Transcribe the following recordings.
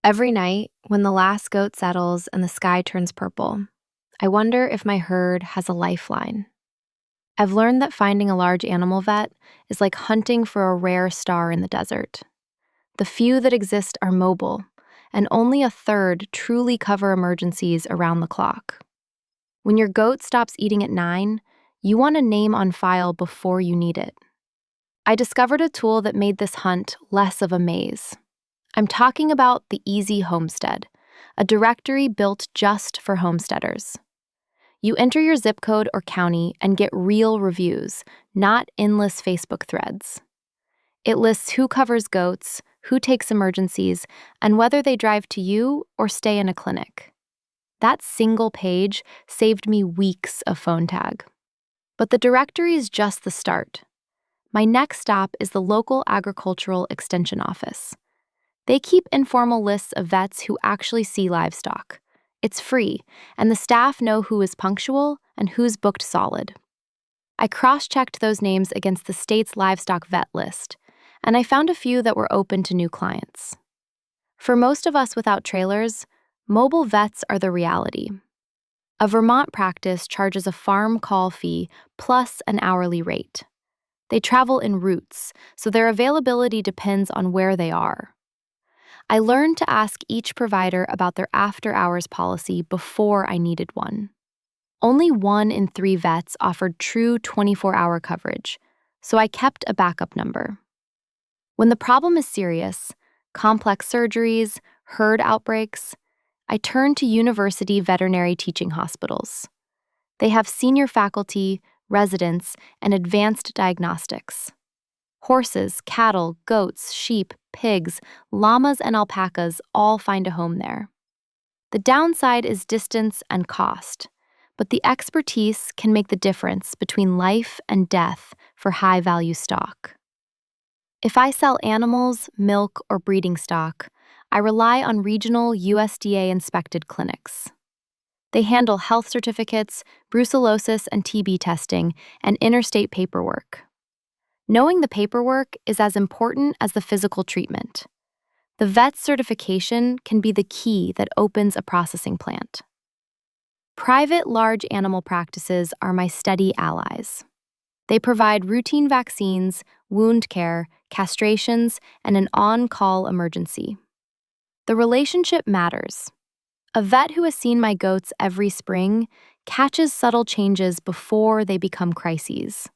Every night, when the last goat settles and the sky turns purple, I wonder if my herd has a lifeline. I've learned that finding a large animal vet is like hunting for a rare star in the desert. The few that exist are mobile, and only a third truly cover emergencies around the clock. When your goat stops eating at 9, you want a name on file before you need it. I discovered a tool that made this hunt less of a maze. I'm talking about the Easy Homestead, a directory built just for homesteaders. You enter your zip code or county and get real reviews, not endless Facebook threads. It lists who covers goats, who takes emergencies, and whether they drive to you or stay in a clinic. That single page saved me weeks of phone tag. But the directory is just the start. My next stop is the local agricultural extension office. They keep informal lists of vets who actually see livestock. It's free, and the staff know who is punctual and who's booked solid. I cross-checked those names against the state's livestock vet list, and I found a few that were open to new clients. For most of us without trailers, mobile vets are the reality. A Vermont practice charges a farm call fee plus an hourly rate. They travel in routes, so their availability depends on where they are. I learned to ask each provider about their after-hours policy before I needed one. Only 1 in 3 vets offered true 24-hour coverage, so I kept a backup number. When the problem is serious, complex surgeries, herd outbreaks, I turn to university veterinary teaching hospitals. They have senior faculty, residents, and advanced diagnostics. Horses, cattle, goats, sheep, pigs, llamas, and alpacas all find a home there. The downside is distance and cost, but the expertise can make the difference between life and death for high-value stock. If I sell animals, milk, or breeding stock, I rely on regional USDA-inspected clinics. They handle health certificates, brucellosis and TB testing, and interstate paperwork. Knowing the paperwork is as important as the physical treatment. The vet's certification can be the key that opens a processing plant. Private large animal practices are my steady allies. They provide routine vaccines, wound care, castrations, and an on-call emergency. The relationship matters. A vet who has seen my goats every spring catches subtle changes before they become crises.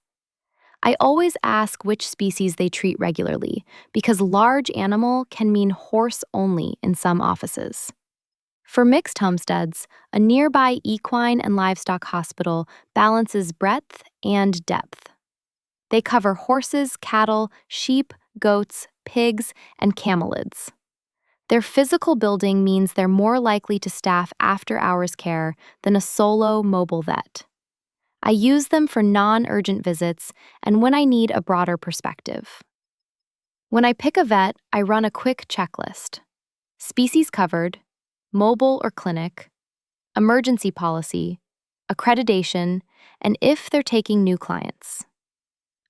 I always ask which species they treat regularly, because large animal can mean horse only in some offices. For mixed homesteads, a nearby equine and livestock hospital balances breadth and depth. They cover horses, cattle, sheep, goats, pigs, and camelids. Their physical building means they're more likely to staff after-hours care than a solo mobile vet. I use them for non-urgent visits and when I need a broader perspective. When I pick a vet, I run a quick checklist: species covered, mobile or clinic, emergency policy, accreditation, and if they're taking new clients.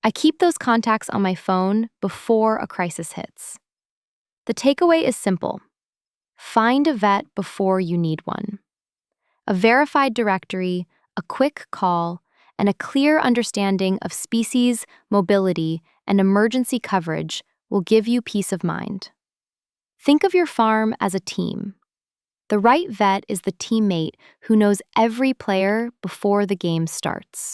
I keep those contacts on my phone before a crisis hits. The takeaway is simple: find a vet before you need one. A verified directory, a quick call, and a clear understanding of species, mobility, and emergency coverage will give you peace of mind. Think of your farm as a team. The right vet is the teammate who knows every player before the game starts.